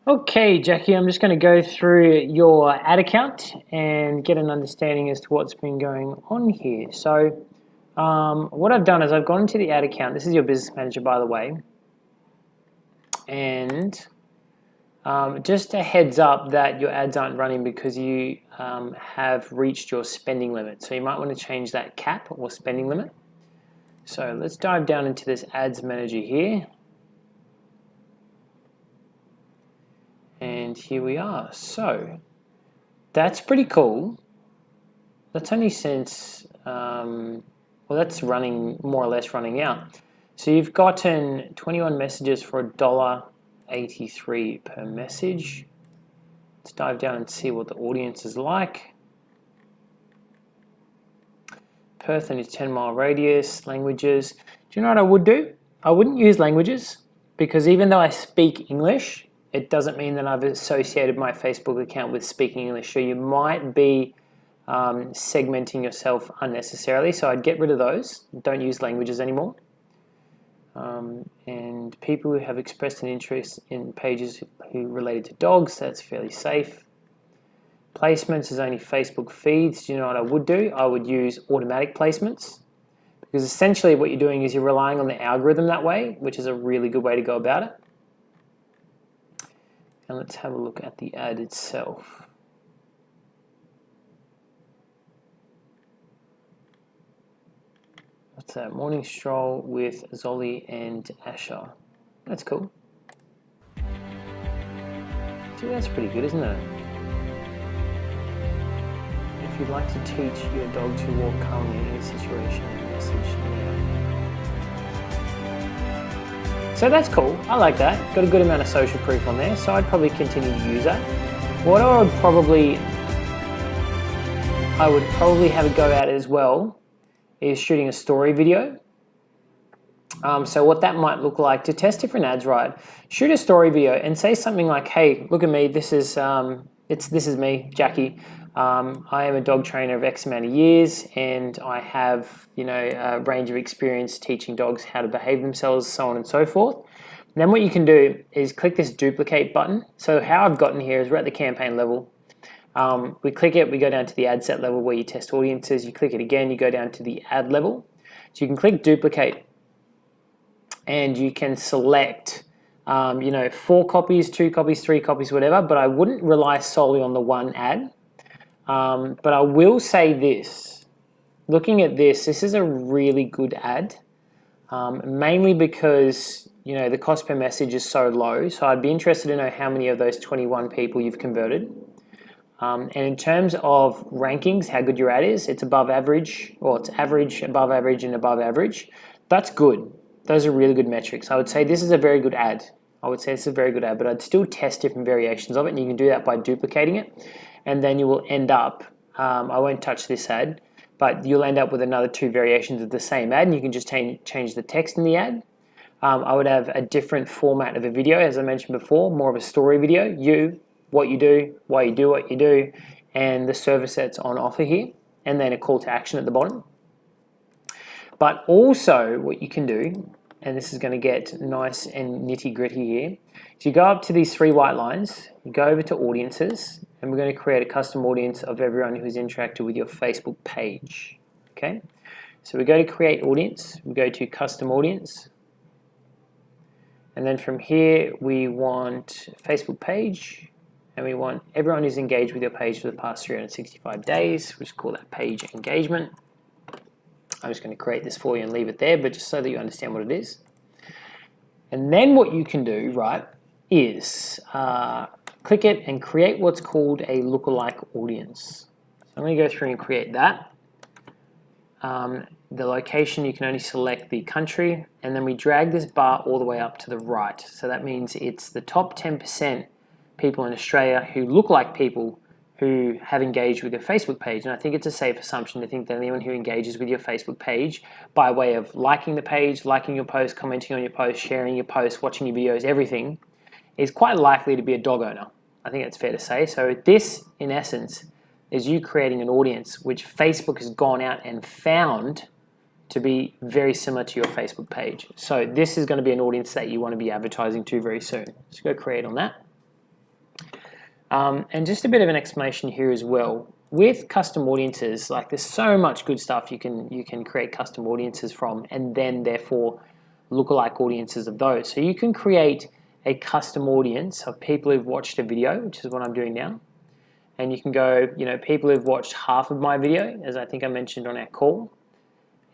Okay, Jackie, I'm just going to go through your ad account and get an understanding as to what's been going on here. So what I've done is I've gone into the ad account. This is your business manager, by the way. And just a heads up that your ads aren't running because you have reached your spending limit. So you might want to change that cap or spending limit. So let's dive down into this ads manager here. And here we are. So that's pretty cool. That's only since, well, that's running more or less running out. So you've gotten 21 messages for $1.83 per message. Let's dive down and see what the audience is like. Perth and its 10-mile radius, languages. Do you know what I would do? I wouldn't use languages because even though I speak English, it doesn't mean that I've associated my Facebook account with speaking English. So you might be segmenting yourself unnecessarily. So I'd get rid of those. Don't use languages anymore. And people who have expressed an interest in pages who related to dogs, that's fairly safe. Placements is only Facebook feeds. Do you know what I would do? I would use automatic placements because essentially what you're doing is you're relying on the algorithm that way, which is a really good way to go about it. And let's have a look at the ad itself. What's that? Morning stroll with Zolly and Asher. That's cool. See, that's pretty good, isn't it? If you'd like to teach your dog to walk calmly in any situation, message me. So that's cool. I like that. Got a good amount of social proof on there, so I'd probably continue to use that. What I would probably have a go at as well is shooting a story video. So what that might look like to test different ads, right? Shoot a story video and say something like, "Hey, look at me. This is me, Jackie. I am a dog trainer of X amount of years, and I have a range of experience teaching dogs how to behave themselves, so on and so forth." And then what you can do is click this duplicate button. So how I've gotten here is we're at the campaign level. We click it, we go down to the ad set level where you test audiences. You click it again, you go down to the ad level. So you can click duplicate, and you can select 4 copies, 2 copies, 3 copies, whatever, but I wouldn't rely solely on the one ad. But I will say this, looking at this is a really good ad, mainly because the cost per message is so low. So I'd be interested to know how many of those 21 people you've converted. And in terms of rankings, how good your ad is, it's above average, or it's average, above average, and above average. That's good. Those are really good metrics. I would say this is a very good ad. But I'd still test different variations of it, and you can do that by duplicating it. And then you will end up, I won't touch this ad, but you'll end up with another 2 variations of the same ad, and you can just change the text in the ad. I would have a different format of a video, as I mentioned before, more of a story video. What you do, why you do what you do, and the service that's on offer here, and then a call to action at the bottom. But also what you can do, and this is going to get nice and nitty gritty here, is you go up to these 3 white lines, you go over to audiences, and we're going to create a custom audience of everyone who's interacted with your Facebook page. Okay, so we go to create audience, we go to custom audience, and then from here we want Facebook page, and we want everyone who's engaged with your page for the past 365 days. We just call that page engagement. I'm just going to create this for you and leave it there, but just so that you understand what it is. And then what you can do, right, is click it and create what's called a lookalike audience. So I'm going to go through and create that. The location, you can only select the country, and then we drag this bar all the way up to the right. So that means it's the top 10% people in Australia who look like people who have engaged with your Facebook page. And I think it's a safe assumption to think that anyone who engages with your Facebook page by way of liking the page, liking your post, commenting on your post, sharing your post, watching your videos, everything, is quite likely to be a dog owner. I think that's fair to say. So this, in essence, is you creating an audience which Facebook has gone out and found to be very similar to your Facebook page. So this is going to be an audience that you want to be advertising to very soon. So go create on that. And just a bit of an explanation here as well. With custom audiences, like there's so much good stuff you can create custom audiences from, and then therefore lookalike audiences of those. So you can create a custom audience of people who've watched a video, which is what I'm doing now. And you can go, people who've watched half of my video, as I think I mentioned on our call.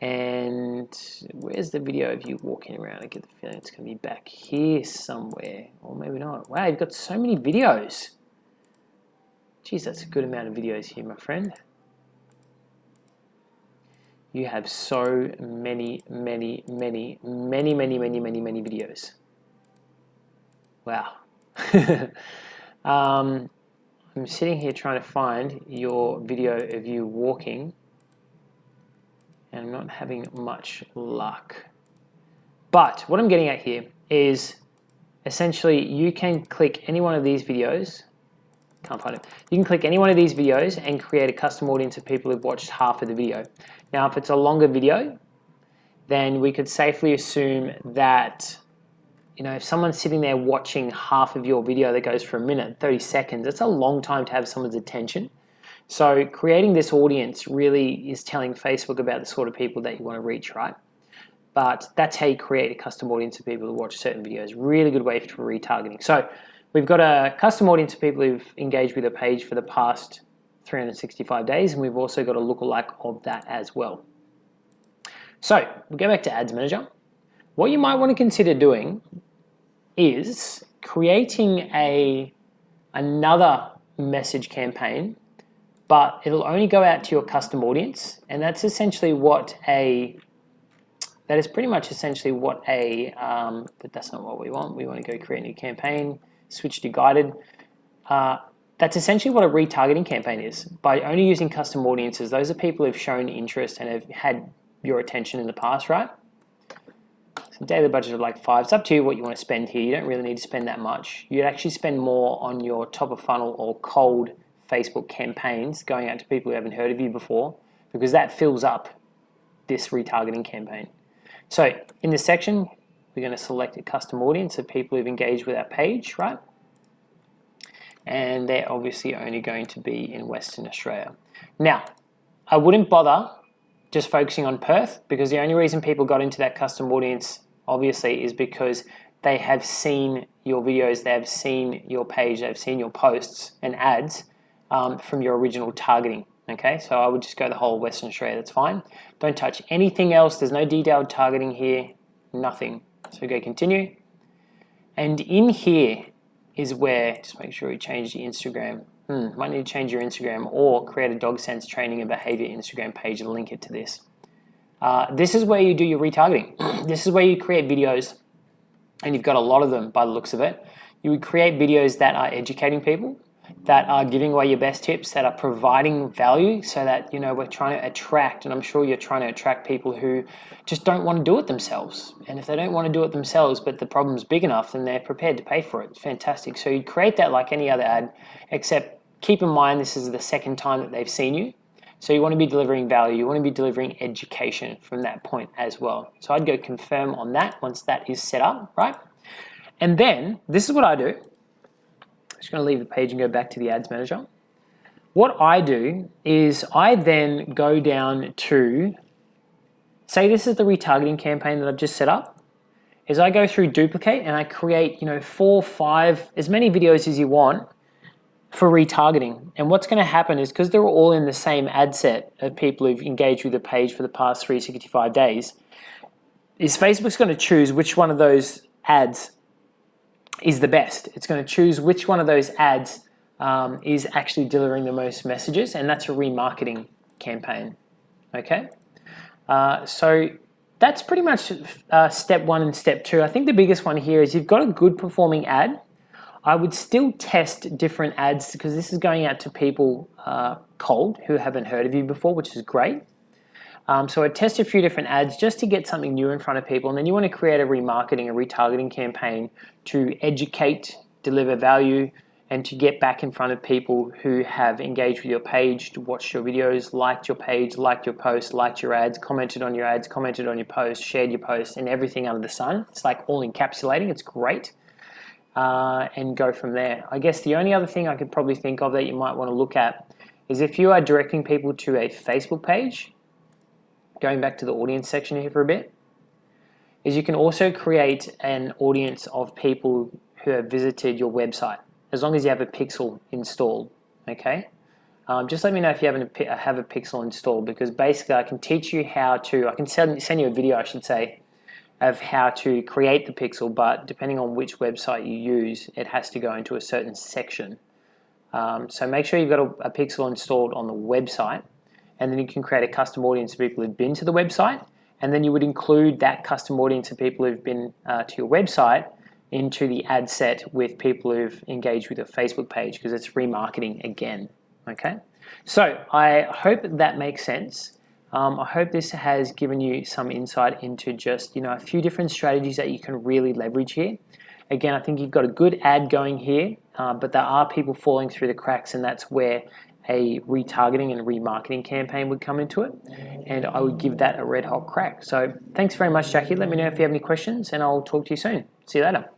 And where's the video of you walking around? I get the feeling it's going to be back here somewhere, or maybe not. Wow, you've got so many videos. Geez, that's a good amount of videos here, my friend. You have so many videos. Wow. I'm sitting here trying to find your video of you walking, and I'm not having much luck. But what I'm getting at here is essentially you can click any one of these videos. Can't find it. You can click any one of these videos and create a custom audience of people who've watched half of the video. Now, if it's a longer video, then we could safely assume that, if someone's sitting there watching half of your video that goes for a minute, 30 seconds, that's a long time to have someone's attention. So creating this audience really is telling Facebook about the sort of people that you want to reach, right? But that's how you create a custom audience of people who watch certain videos. Really good way for retargeting. So we've got a custom audience of people who've engaged with a page for the past 365 days, and we've also got a lookalike of that as well. So we'll go back to Ads Manager. What you might want to consider doing is creating another message campaign, but it'll only go out to your custom audience, and that's essentially but that's not what we want. We want to go create a new campaign, switch to guided. That's essentially what a retargeting campaign is. By only using custom audiences, those are people who've shown interest and have had your attention in the past, right? So daily budget of like 5. It's up to you what you want to spend here. You don't really need to spend that much. You'd actually spend more on your top of funnel or cold Facebook campaigns going out to people who haven't heard of you before, because that fills up this retargeting campaign. So in this section, we're going to select a custom audience of people who've engaged with our page, right? And they're obviously only going to be in Western Australia. Now, I wouldn't bother just focusing on Perth, because the only reason people got into that custom audience, obviously, is because they have seen your videos, they have seen your page, they've seen your posts and ads from your original targeting. Okay, so I would just go the whole Western Australia, that's fine. Don't touch anything else. There's no detailed targeting here, nothing. So go continue. And in here is where, just make sure you change the Instagram. Might need to change your Instagram or create a dog sense training and behavior Instagram page and link it to this. This is where you do your retargeting. This is where you create videos, and you've got a lot of them by the looks of it. You would create videos that are educating people, that are giving away your best tips, that are providing value, so that we're trying to attract, and I'm sure you're trying to attract people who just don't want to do it themselves. And if they don't want to do it themselves, but the problem's big enough, then they're prepared to pay for it. It's fantastic. So you create that like any other ad, except keep in mind this is the second time that they've seen you. So you want to be delivering value, you want to be delivering education from that point as well. So I'd go confirm on that once that is set up, right? And then this is what I do. I'm just going to leave the page and go back to the Ads Manager. What I do is I then go down to, say this is the retargeting campaign that I've just set up, is I go through duplicate and I create 4, 5, as many videos as you want for retargeting. And what's going to happen is, because they're all in the same ad set of people who've engaged with the page for the past 365 days, is Facebook's going to choose which one of those ads is the best. It's going to choose which one of those ads is actually delivering the most messages, and that's a remarketing campaign. Okay, so that's pretty much step 1 and step 2. I think the biggest one here is you've got a good performing ad. I would still test different ads, because this is going out to people cold who haven't heard of you before, which is great. So I test a few different ads just to get something new in front of people, and then you want to create a remarketing, a retargeting campaign to educate, deliver value, and to get back in front of people who have engaged with your page, watched your videos, liked your page, liked your post, liked your ads, commented on your ads, commented on your post, shared your post, and everything under the sun. It's like all encapsulating. It's great. and go from there. I guess the only other thing I could probably think of that you might want to look at is if you are directing people to a Facebook page, going back to the audience section here for a bit, is you can also create an audience of people who have visited your website, as long as you have a pixel installed, okay? Just let me know if you have a pixel installed, because basically I can teach you how to, I can send you a video, I should say, of how to create the pixel, but depending on which website you use, it has to go into a certain section. So make sure you've got a pixel installed on the website, and then you can create a custom audience of people who've been to the website, and then you would include that custom audience of people who've been to your website into the ad set with people who've engaged with your Facebook page, because it's remarketing again, okay? So I hope that makes sense. I hope this has given you some insight into just, a few different strategies that you can really leverage here. Again, I think you've got a good ad going here, but there are people falling through the cracks, and that's where a retargeting and remarketing campaign would come into it, and I would give that a red hot crack. So thanks very much, Jackie. Let me know if you have any questions, and I'll talk to you soon. See you later.